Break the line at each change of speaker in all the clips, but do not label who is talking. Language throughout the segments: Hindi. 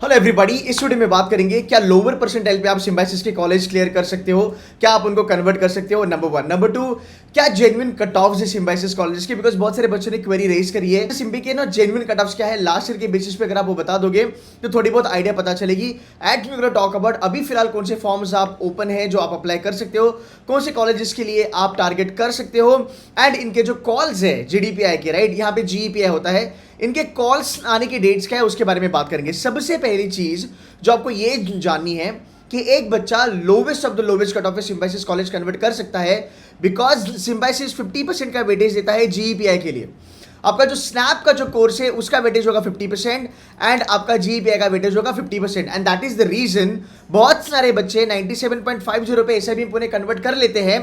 हेलो एवरीबॉडी, इस वीडियो में बात करेंगे क्या लोअर परसेंटाइल पे आप सिम्बायोसिस के कॉलेज क्लियर कर सकते हो, क्या आप उनको कन्वर्ट कर सकते हो। नंबर 1। नंबर 2, क्या जेन्युइन कट ऑफ्स है सिम्बायोसिस कॉलेज के, बिकॉज बहुत सारे बच्चों ने क्वेरी रेज करी है सिम्बी के ना जेन्युइन कट ऑफ्स क्या है लास्ट ईयर के बेसिस पे। अगर आप वो बता दोगे तो थोड़ी बहुत आइडिया पता चलेगी। At we gonna talk about अभी फिलहाल कौन से फॉर्म्स आप ओपन है जो आप अप्लाई कर सकते हो, कौन से कॉलेजेस के लिए आप टारगेट कर सकते हो, एंड इनके जो कॉल्स है जीडीपीआई के, राइट, यहाँ पे जीईपीआई होता है, इनके कॉल्स आने की डेट्स क्या है उसके बारे में बात करेंगे। सबसे पहली चीज जो आपको ये जाननी है कि एक बच्चा lowest of the lowest cut off पे सिम्बायोसिस कॉलेज कन्वर्ट कर सकता है, बिकॉज सिम्बायोसिस 50% का वेटेज देता है जीईपीआई के लिए। आपका जो स्नैप का जो कोर्स है उसका वेटेज होगा 50% एंड आपका जीईपीआई का वेटेज होगा 50%, and that is the reason बहुत सारे बच्चे 97.50 पे एसआईबी पुणे कन्वर्ट कर लेते हैं,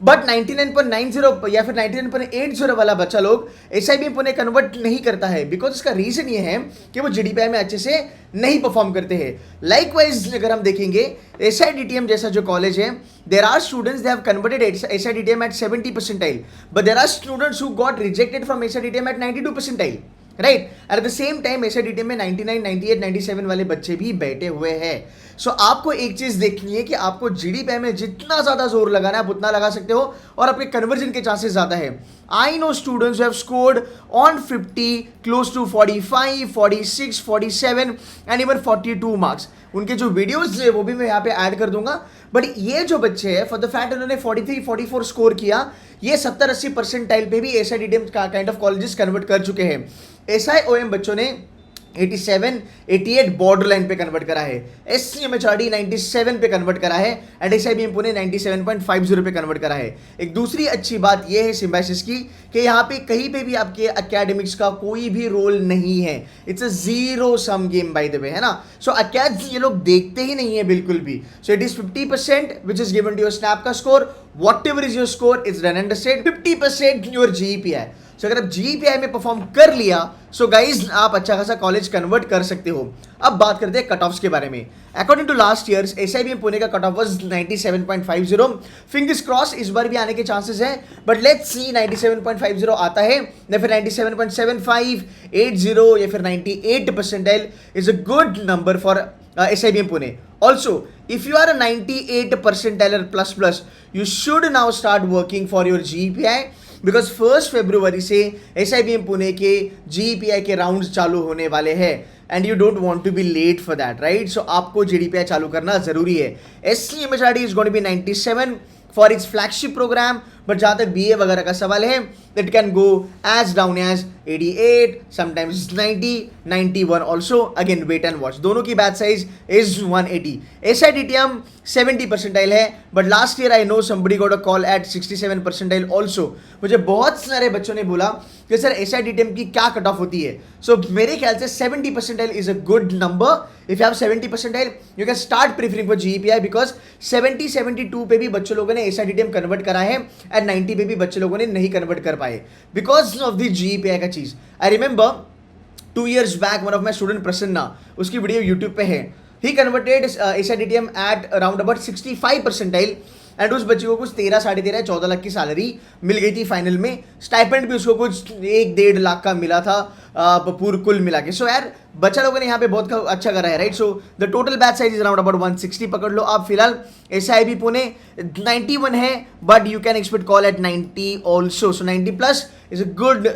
बट 99.90 या फिर 99.80 वाला बच्चा लोग एसआईबी पुणे कन्वर्ट नहीं करता है, बिकॉज इसका रीजन ये है कि वो जीडीपीआई में अच्छे से नहीं परफॉर्म करते हैं। लाइकवाइज अगर हम देखेंगे एसआईडीटीएम जैसा जो कॉलेज है, there are students they have converted SIDTM at 70 percentile, but there are students who got rejected from SIDTM at 92 percentile, right? At the same time SIDTM में 99, 98, 97 वाले बच्चे भी बैठे हुए हैं। सो आपको एक चीज देखनी है कि आपको जीडीपीआई में जितना ज्यादा जोर लगाना है आप उतना लगा सकते हो और आपके कन्वर्जन के चांसेस ज्यादा है। I know students who have scored on 50, close to 45, 46, 47 and even 42 marks. उनके जो वीडियोस है वो भी मैं यहाँ पे ऐड कर दूंगा, बट ये जो बच्चे हैं फॉर द फैक्ट उन्होंने 43, 44 स्कोर किया, ये 70-80 परसेंटाइल पे भी एसआईडीटीएम का काइंड ऑफ कॉलेजेस कन्वर्ट कर चुके हैं। एसआईओएम बच्चों ने 87, 88 बॉर्डर लाइन पे कन्वर्ट करा है, एससीएमएचआरडी 97 पे कन्वर्ट करा है एंड एसआईबीएम पुणे 97.50 पे कन्वर्ट करा है। एक दूसरी अच्छी बात ये है सिम्बायोसिस की कि यहाँ पे कहीं पे भी आपके एकेडमिक्स का कोई भी रोल नहीं है, it's a zero sum game by the way, है ना। सो एकेड्स ये लोग देखते ही नहीं है बिल्कुल भी। So it is 50% which is given to your snap का score, whatever is your score is run and said, 50% your GEPI. So अगर आप जीईपीआई में परफॉर्म कर लिया सो गाइज आप अच्छा खासा कॉलेज कन्वर्ट कर सकते हो। अब बात करते हैं कट ऑफ्स के बारे में। According to last years SIBM Pune का cut off was 97.50। Fingers cross इस बार भी आने के चांसेस हैं, बट लेट्स सी 97.50 आता है या फिर 97.75, 80 या फिर 98 percentile is a good number for SIBM Pune. Also, if you are a 98 percentile plus, you should now start working for your GPI because 1st February से SIBM Pune के GPI के राउंड्स चालू होने वाले हैं and you don't want to be late for that, right? So आपको GDPI चालू करना जरूरी है। SCMHRD is going to be 97 for its flagship program, but जहाँ तक BA वगैरह का सवाल है it can go as down as 88, sometimes 90, 91 also. Again wait and watch. दोनों की batch size is 180. SIDTM 70 percentile है, but last year I know somebody got a call at 67 percentile also. मुझे बहुत सारे बच्चों ने बोला कि सर SIDTM की क्या कट ऑफ होती है। सो मेरे ख्याल से 70 percentile is a good number. If you have 70 percentile you can start preferring for GEPI because 70, 72 पे भी बच्चों लोगों ने SIDTM कन्वर्ट करा है एंड 90 पे भी बच्चे लोगों ने नहीं कन्वर्ट कर पाए बिकॉज ऑफ द जीईपीआई का चीज। I remember 2 years back one of my student Prasanna, उसकी वीडियो यूट्यूब पे है, he converted SIDTM at around about 65 percentile and उस बच्चे को कुछ 13, 13.5, 14 लाख की सैलरी मिल गई थी फाइनल में। स्टाइपेंड भी उसको कुछ 1-1.5 लाख का मिला था पूरा कुल मिला के। सो यार बच्चा लोगों ने यहाँ पे बहुत अच्छा करा है, right. So the total batch size is around about 160 पकड़ लो आप। फिलहाल SIB पुणे 91 है, but you can expect call at 90 also. So 90 plus is a good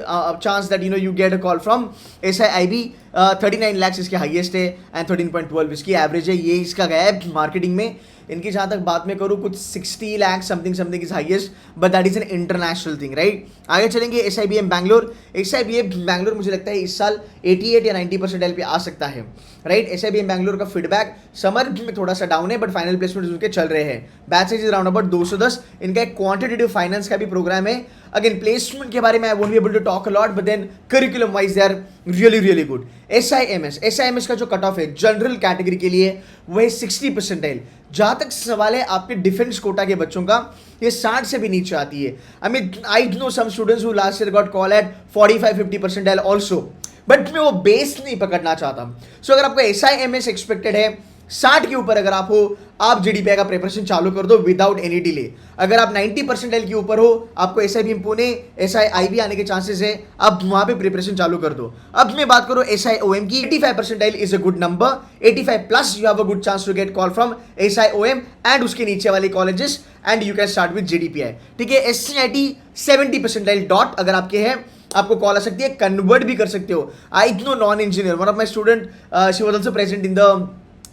chance that you get a call from SIB। 39 lakhs इसके हाईएस्ट है एंड 13.12 इसकी एवरेज है। ये इसका गया है मार्केटिंग में। इनकी जहाँ तक बात में करूँ कुछ 60 lakh something is highest, but that is an international thing, right. आगे चलेंगे SIBM बैंगलोर। SIBM बैंगलोर मुझे लगता है इस साल 88 या 90 परसेंटाइल पे आ सकता है, राइट। SIBM बैंगलोर का फीडबैक समर में थोड़ा सा डाउन है, बट फाइनल प्लेसमेंट उनके चल रहे हैं। Batch size around about 210। इनका एक क्वांटिटेटिव फाइनेंस का भी प्रोग्राम है। अगेन प्लेसमेंट के बारे में I won't be able to talk a lot, but then curriculum wise they are really good. SIMS का जो कट ऑफ है जनरल कैटेगरी के लिए वो है 60 परसेंटाइल। जहां तक सवाल है आपके डिफेंस कोटा के बच्चों का, ये 60 से भी नीचे आती है। I know some students who last year got call at 45, 50 percentile also, but मैं वो बेस नहीं पकड़ना चाहता। सो अगर आपको SIMS एक्सपेक्टेड है 60 के ऊपर अगर आप हो, आप जीडीपीआई का प्रिपरेशन चालू कर दो विदाउट एनी डिले। अगर आप 90 परसेंटाइल के ऊपर हो, आपको SIBM पुणे, SIIB आने के चांसेस है, आप वहां पे प्रिपरेशन चालू कर दो। अब मैं बात करूं SIOM की, 85 percentile is a good number, 85 plus you have a good chance to get call from SIOM and उसके नीचे वाले colleges and you can start with GDPI. ठीक है, SCIT 70 परसेंटाइल डॉट अगर आपके हैं, आपको कॉल आ सकती है, कन्वर्ट भी कर सकते हो। I know non engineer, one of my student, she was also present in the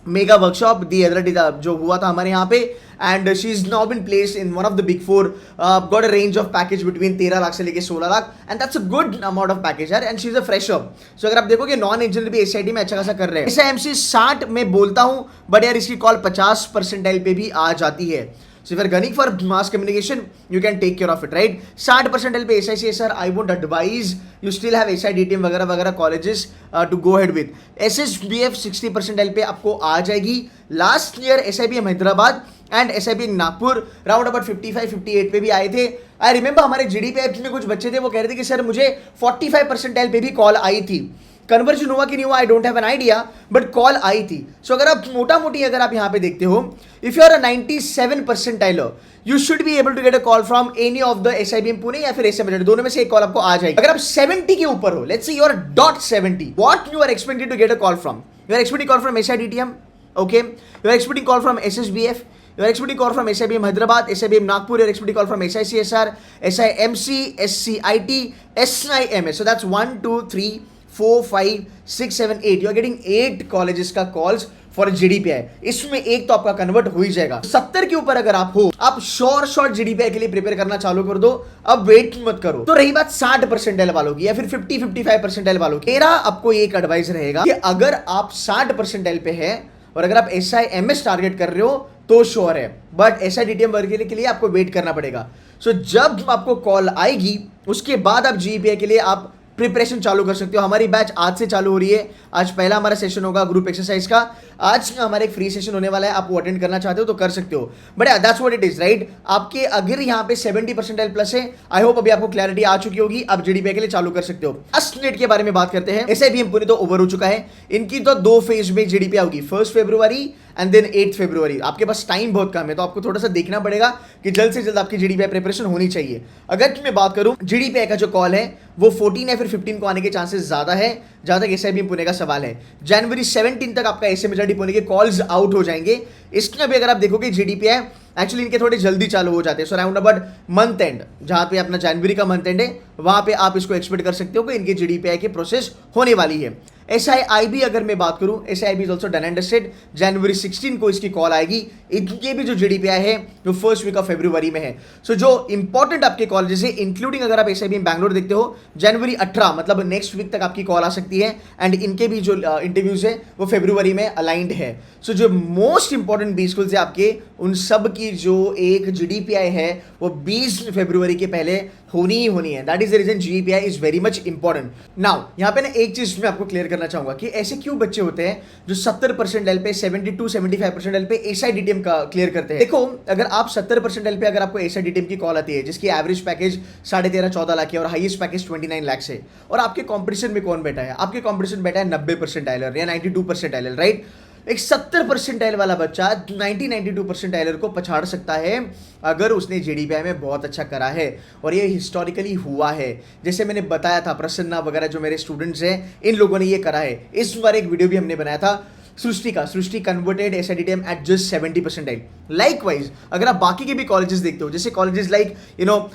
mega workshop the other day जो हुआ था हमारे यहाँ पे, and she is now been placed in one of the big four, got a range of package between 13 lakh से लेके 16 lakh, and that's a good amount of package यार, and she is a fresher. So अगर आप देखोगे नॉन इंजीनियर भी SIT में अच्छा खासा कर रहे हैं। SIMC 60 में बोलता हूँ, बट यार इसकी कॉल 50 परसेंटाइल पे भी आ जाती है। So if you're gunning for mass communication, you can take care of it, right? 60 percentile पे SICSR, I won't advise. You still have SIDTM वगैरह वगैरह colleges to go ahead with. SSBF 60 percentile पे आपको आ जाएगी। Last year SIBM Hyderabad and SIBM Nagpur round about 55-58 पे भी आए थे। आई रिमेंबर हमारे GDPI में कुछ बच्चे थे, वो कह रहे थे कि सर मुझे 45 परसेंटाइल पे भी कॉल आई थी। कन्वर्जन हुआ कि नहीं हुआ, I don't have an idea, but call आई थी। सो अगर आप मोटा मोटी अगर आप यहाँ पे देखते हो, if you are a 97 percentiler, you should be able to get a call from any of the SIBM Pune या फिर SIBM, दोनों में से एक कॉल आपको आ जाएगी। अगर आप 70 के ऊपर हो, let's say you are .70, what you are expected to get a call from? You are expecting call from SIDTM, okay? You are expecting call from SSBF, you are expecting call from SIBM Hyderabad, SIBM Nagpur, you are expecting call from SICSR, SIMC, SCIT, SIMS. So that's 1, 2, 3, 4, 5, 6, 7, 8. You are getting 8 colleges का calls फॉर GDPI। इसमें एक तो आपका कन्वर्ट हो ही जाएगा। 70 के ऊपर अगर आप हो, आप शॉर्ट GDPI के लिए प्रिपेयर करना चालू कर दो, अब वेट मत करो। तो रही बात 60 परसेंटाइल वालों की या फिर 50-55 परसेंटाइल वालों की, मेरा आपको एक एडवाइस रहेगा कि अगर आप 60 परसेंटाइल पे है और अगर आप SIMS टारगेट कर रहे हो तो श्योर है, बट SIDTM वर्ग के लिए आपको वेट करना पड़ेगा। सो जब आपको कॉल आएगी उसके बाद आप GDPI के लिए आप प्रिपरेशन चालू कर सकते हो। हमारी बैच आज से चालू हो रही है, आज पहला हमारा सेशन होगा ग्रुप एक्सरसाइज का। आज का हमारा एक फ्री सेशन होने वाला है, आप वो अटेंड करना चाहते हो तो कर सकते हो, but that's what it is, right? आपके अगर यहाँ पे 70 परसेंटाइल प्लस है, आई होप अभी आपको क्लैरिटी आ चुकी होगी, आप GDPI के लिए चालू कर सकते हो। अस्ट के बारे में बात करते हैं। SIBM पुणे तो ओवर हो चुका है, इनकी तो 2 फेज में GDPI होगी, 1 फरवरी एंड देन 8 फरवरी। आपके पास टाइम बहुत कम है, तो आपको थोड़ा सा देखना पड़ेगा कि जल्द से जल्द आपकी GDPI प्रिपरेशन होनी चाहिए। अगर मैं बात करूं GDPI का जो कॉल है वो 14 या फिर 15 को आने के चांसेस ज्यादा है, जहां तक SIBM पुणे का सवाल है। जनवरी 17 तक आपका SMHRD पुणे के कॉल्स आउट हो जाएंगे। इसमें भी अगर आप देखोगे GDPI एक्चुअली इनके थोड़े जल्दी चालू हो जाते हैं। सो राउंड अबाउट मंथ एंड, जहां पे अपना जनवरी का मंथ एंड है, वहां पे आप इसको एक्सपेक्ट कर सकते हो कि इनके GDPI की प्रोसेस होने वाली है। SIIB अगर मैं बात करूं, SIIB is also done and dusted, जनवरी 16 को इसकी कॉल आएगी। इनके भी जो GDPI है वो फर्स्ट वीक ऑफ फरवरी में है। सो जो इंपॉर्टेंट आपके कॉलेजेस है, इंक्लूडिंग अगर आप SIBM बैंगलोर देखते हो, जनवरी 18 मतलब नेक्स्ट वीक तक आपकी कॉल आ सकती है, एंड इनके भी जो इंटरव्यूज है वो फरवरी में अलाइंड है। सो जो मोस्ट इंपॉर्टेंट 20 स्कूल्स है आपके, उन सब की जो एक GDPI है वो 20 फरवरी के पहले होनी ही होनी है। That is the reason GDPI is very much important. Now यहाँ पे ना एक चीज मैं आपको क्लियर करना चाहूंगा कि ऐसे क्यों बच्चे होते हैं जो 70 परसेंटाइल पे, 72-75 परसेंटाइल पे SIDTM का क्लियर करते हैं। देखो, अगर आप 70 परसेंटाइल पे अगर आपको SIDTM की कॉल आती है जिसकी एवरेज पैकेज 13.5-14 लाख है और हाईएस्ट पैकेज 29 लाख है, और आपके कॉम्पिटिशन में कौन बैठा है? आपके कॉम्पिटिशन बैठा है 90 परसेंटाइलर या 92 परसेंटाइलर, राइट? एक 70 परसेंटाइल वाला बच्चा 92 परसेंटाइलर को पछाड़ सकता है अगर उसने GDPI में बहुत अच्छा करा है, और ये हिस्टोरिकली हुआ है। जैसे मैंने बताया था, प्रसन्ना वगैरह जो मेरे स्टूडेंट्स हैं, इन लोगों ने ये करा है। इस बार एक वीडियो भी हमने बनाया था Srishti converted SIDTM at just 70 percentile. Likewise अगर आप बाकी के भी कॉलेजेस देखते हो, जैसे कॉलेजेस लाइक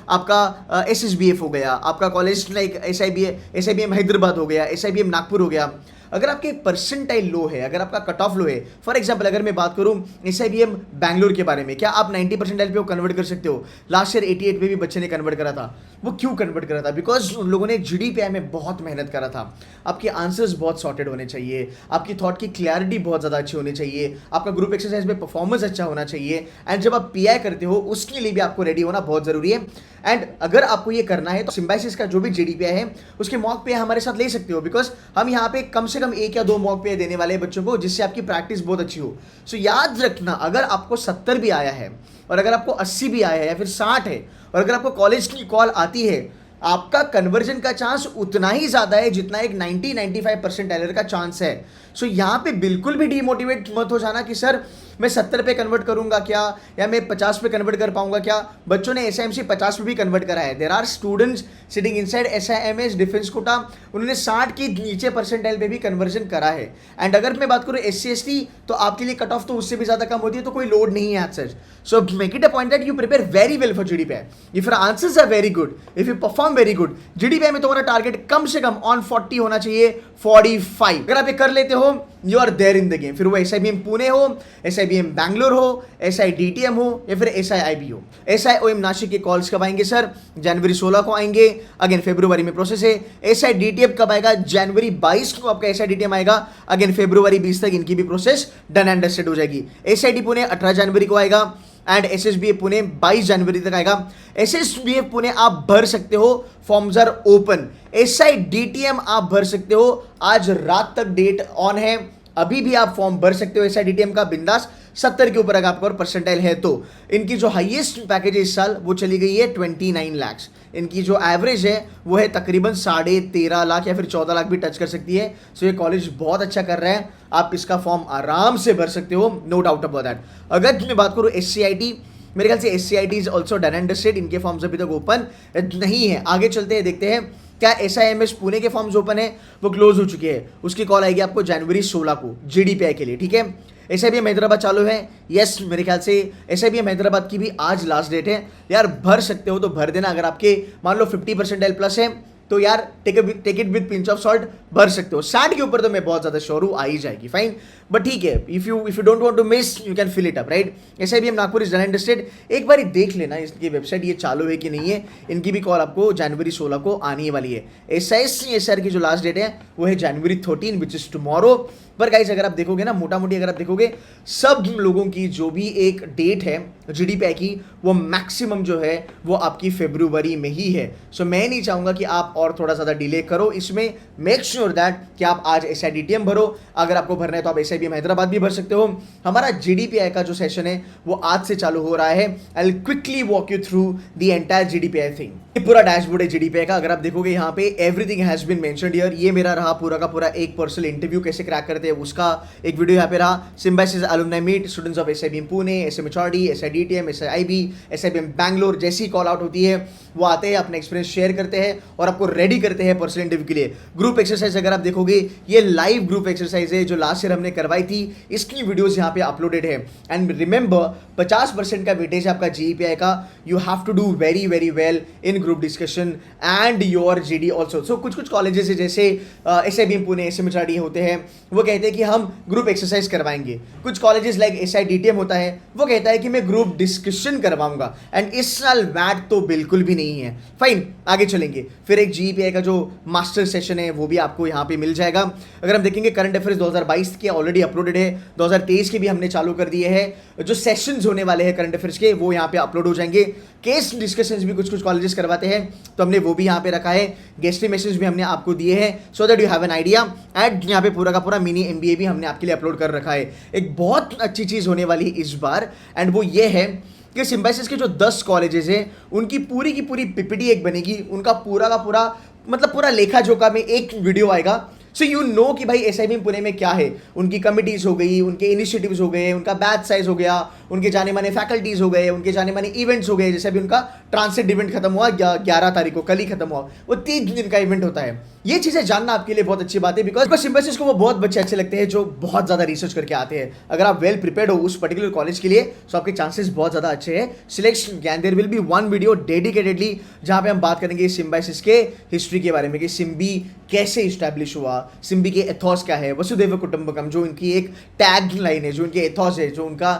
आपका SSBF हो गया, आपका कॉलेज लाइक SIBM हैदराबाद हो गया, SIBM नागपुर हो गया, अगर आपके परसेंटाइल लो है, अगर आपका कट ऑफ लो है, फॉर एग्जांपल अगर मैं बात करूं SIBM बैंगलोर के बारे में, क्या आप 90 परसेंटाइल पे वो कन्वर्ट कर सकते हो? लास्ट ईयर 88 पे भी बच्चे ने कन्वर्ट करा था। वो क्यों कन्वर्ट करा था? बिकॉज उन लोगों ने GDPI में बहुत मेहनत करा था। आपके आंसर्स बहुत सॉर्टेड होने चाहिए, आपकी थॉट की क्लैरिटी बहुत ज़्यादा अच्छी होनी चाहिए, आपका ग्रुप एक्सरसाइज में परफॉर्मेंस अच्छा होना चाहिए, एंड जब आप PI करते हो उसके लिए भी आपको रेडी होना बहुत ज़रूरी है। एंड अगर आपको ये करना है तो सिम्बायोसिस का जो भी GDPI है उसके मॉक पे हमारे साथ ले सकते हो, बिकॉज हम यहाँ पे कम से कम 1 या 2 मॉक पे देने वाले हैं बच्चों को, जिससे आपकी प्रैक्टिस बहुत अच्छी हो। सो याद रखना, अगर आपको 70 भी आया है और अगर आपको 80 भी आया है या फिर 60 है, और अगर आपको कॉलेज की कॉल आती है, आपका कन्वर्जन का चांस उतना ही ज़्यादा है जितना एक 90-95 परसेंटाइलर का चांस है। सो यहाँ पे बिल्कुल भी डीमोटिवेट मत हो जाना कि सर मैं 70 पे कन्वर्ट करूंगा क्या, या मैं 50 पे कन्वर्ट कर पाऊंगा क्या। बच्चों ने SIMC 50 पे भी कन्वर्ट करा है। There are students sitting inside SIMS defence quota, उन्होंने 60 के नीचे परसेंटाइल पे भी कन्वर्जन करा है। एंड अगर मैं बात करूँ SC/ST तो आपके लिए कट ऑफ तो उससे भी ज्यादा कम होती है, तो कोई लोड नहीं है as such. So make it a point that you prepare very well for GDPI। If your answers are very good, if you perform very good, GDPI में तुम्हारा टारगेट कम से कम ऑन 40 होना चाहिए, 45। अगर आप ये कर लेते हो you are there in the game. फिर वो SIBM पुणे हो, SIBM बैंगलोर हो, SIDTM हो, या फिर SIIB हो। SIOM नासिक के कॉल्स कब आएंगे सर? जनवरी 16 को आएंगे, अगेन फरवरी में प्रोसेस है। SIDTM कब आएगा? जनवरी 22 को आपका SIDTM आएगा, अगेन फरवरी 20 तक इनकी भी प्रोसेस डन एंड डस्टेड हो जाएगी। SID पुणे 18 जनवरी को आएगा एंड SSBA पुणे 22 जनवरी तक आएगा। SSBA पुणे आप भर सकते हो, फॉर्म्स आर ओपन। SIDTM आप भर सकते हो, आज रात तक डेट ऑन है, अभी भी आप फॉर्म भर सकते हो SIDTM का बिंदास। 70 के ऊपर अगर आपका परसेंटाइल है तो। इनकी जो हाईएस्ट पैकेज है इस साल वो चली गई है 29 लाख। इनकी जो एवरेज है वो है तकरीबन 13.5 लाख या फिर 14 लाख भी टच कर सकती है। सो ये कॉलेज बहुत अच्छा कर रहा है, आप इसका फॉर्म आराम से भर सकते हो, नो डाउट अबाउट दैट। अगर मैं बात करूँ SCIT, मेरे ख्याल से SCIT is also done and dusted, इनके फॉर्म्स अभी तक ओपन नहीं है। आगे चलते हैं, देखते हैं क्या SIMS पुणे के फॉर्म्स ओपन है, वो क्लोज हो चुके हैं। उसकी कॉल आएगी आपको जनवरी 16 को GDPI के लिए, ठीक है। SIBM हैदराबाद चालू है, यस मेरे ख्याल से SIBM हैदराबाद की भी आज लास्ट डेट है। यार भर सकते हो तो भर देना, अगर आपके मान लो 50 परसेंटाइल प्लस है तो यार take it with pinch of salt, भर सकते हो। 60 के ऊपर तो मैं बहुत ज्यादा श्योर हूँ आ ही जाएगी, फाइन। बट ठीक है, if you don't want to miss you can fill it up, right. SIBM Nagpur is done and dusted. एक बार देख लेना इसकी वेबसाइट ये चालू है कि नहीं है। इनकी भी कॉल आपको जनवरी 16 को आने वाली है। SISR की जो लास्ट डेट है वो है जनवरी 13 विच इज टुमारो। पर गाइस अगर आप देखोगे ना, मोटा मोटी अगर आप देखोगे सब लोगों की जो भी एक डेट है GDPI की, वो मैक्सिमम जो है वो आपकी फरवरी में ही है। सो मैं नहीं चाहूंगा कि आप और थोड़ा ज़्यादा डिले करो इसमें। मेक श्योर दैट कि आप आज SIDTM भरो, अगर आपको भरना है तो आप SIBM हैदराबाद भी भर सकते हो। हमारा GDPI का जो सेशन है वो आज से चालू हो रहा है। I will quickly walk you through the entire GDPI thing. ये पूरा डैशबोर्ड है GDPI का, अगर आप देखोगे यहाँ पे everything has been mentioned here. ये मेरा रहा पूरा का पूरा एक पर्सनल इंटरव्यू कैसे क्रैक करते हैं उसका एक वीडियो यहाँ पे रहा। Symbiosis alumni meet, students of SIBM Pune, SMHRD, SIDTM, SIIB, SIBM Bangalore, जैसी कॉल आउट होती है वो आते हैं, अपना एक्सपीरियंस शेयर करते हैं और आपको रेडी करते हैं पर्सनल इंटरव्यू के लिए। ग्रुप एक्सरसाइज अगर आप देखोगे ये लाइव ग्रुप एक्सरसाइज है जो लास्ट ईयर हमने करवाई थी, इसकी वीडियोस यहाँ पे अपलोडेड है। एंड रिमेंबर 50% का वेटेज आपका GPI का, you have to do very very well in group discussion and your GD also. So कुछ कुछ कॉलेजेस है जैसे SIBM पुणे, SMHRD होते हैं, वो कहते हैं कि हम ग्रुप एक्सरसाइज करवाएंगे। कुछ कॉलेजेस लाइक SIDTM होता है, वो कहता है कि मैं ग्रुप डिस्कशन करवाऊंगा। एंड इस साल मैट तो बिल्कुल भी नहीं है, फाइन। आगे चलेंगे, फिर एक GPI का जो मास्टर सेशन है वो भी आपको यहाँ पे मिल जाएगा। अगर हम देखेंगे करंट अफेयर्स 2022 के ऑलरेडी अपलोडेड है, 2023 के भी हमने चालू कर दिए हैं। जो सेशंस होने वाले हैं करंट अफेयर्स के वो यहाँ पे अपलोड हो जाएंगे। केस डिस्कशंस भी कुछ कुछ कॉलेजेस करवाते हैं तो हमने वो भी यहाँ पे रखा है। गेस्ट मैसेज भी हमने आपको दिए हैं so that you have an idea. And यहाँ पे पूरा का पूरा मिनी MBA भी हमने आपके लिए अपलोड कर रखा है। एक बहुत अच्छी चीज़ होने वाली है इस बार, एंड वो ये है कि सिम्बायोसिस के जो 10 कॉलेजेस हैं उनकी पूरी की पूरी PPT एक बनेगी, उनका पूरा का पूरा मतलब पूरा लेखा जोखा में एक वीडियो आएगा। सो यू नो कि भाई SIBM पुणे में क्या है, उनकी कमिटीज हो गई, उनके इनिशिएटिव्स हो गए, उनका बैच साइज हो गया, उनके जाने माने फैकल्टीज हो गए, उनके जाने माने इवेंट्स हो गए। जैसे अभी उनका ट्रांसिट इवेंट खत्म हुआ 11 तारीख को, कल ही खत्म हुआ, वो 3 दिन का इवेंट होता है। ये चीजें जानना आपके लिए बहुत अच्छी बात है बिकॉज सिम्बायोसिस को वो बहुत बच्चे अच्छे लगते हैं जो बहुत ज्यादा रिसर्च करके आते हैं। अगर आप वेल प्रिपेयर्ड हो उस पर्टिकुलर कॉलेज के लिए तो आपके चांसेस बहुत ज्यादा अच्छे हैं सिलेक्शन के। And there will be one video dedicatedly जहां पे हम बात करेंगे सिम्बायोसिस के हिस्ट्री के बारे में कि सिम्बी कैसे इस्टेब्लिश हुआ, सिम्बी के एथॉस क्या है, वसुधैव कुटुंबकम जो इनकी एक टैग लाइन है, जो इनके एथॉस है, जो उनका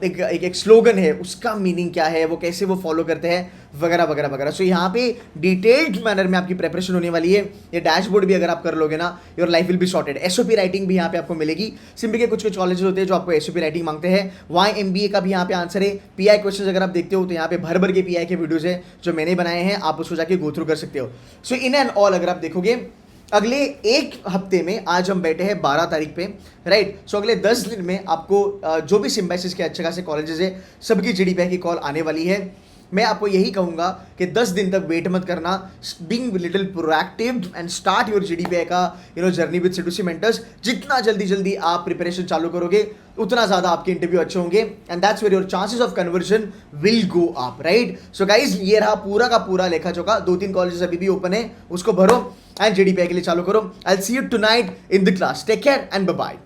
एक स्लोगन है, उसका मीनिंग क्या है, वो कैसे वो फॉलो करते हैं, वगैरह वगैरह वगैरह। सो यहाँ पे डिटेल्ड मैनर में आपकी प्रिपरेशन होने वाली है। ये डैशबोर्ड भी अगर आप कर लोगे ना, your life will be sorted. SOP writing भी यहाँ पे आपको मिलेगी। सिम्बी के कुछ कुछ कॉलेजेस होते हैं जो आपको SOP राइटिंग मांगते हैं, वहाँ MBA का भी यहाँ पे आंसर है। PI क्वेश्चन अगर आप देखते हो तो यहाँ पे भर भर के PI के वीडियोज है जो मैंने बनाए हैं, आप उसको जाके गो थ्रू कर सकते हो। सो इन एंड ऑल अगर आप देखोगे अगले एक हफ्ते में, आज हम बैठे हैं 12 तारीख पे, राइट। सो अगले 10 दिन में आपको जो भी सिम्बायोसिस के अच्छे खासे कॉलेजेस है सबकी GDPI की कॉल आने वाली है। मैं आपको यही कहूंगा कि 10 दिन तक वेट मत करना, being little proactive and start your GDPI का जर्नी विद C2C मेंटर्स। जितना जल्दी आप प्रिपरेशन चालू करोगे उतना ज्यादा आपके इंटरव्यू अच्छे होंगे and that's where your chances of conversion will go up, right? So guys, ये रहा पूरा का पूरा लेखा चौका। 2-3 कॉलेजेस अभी भी ओपन है, उसको भरो एंड जीडीपीआई के लिए चालू करो। I will see you tonight in the class. Take care and bye bye.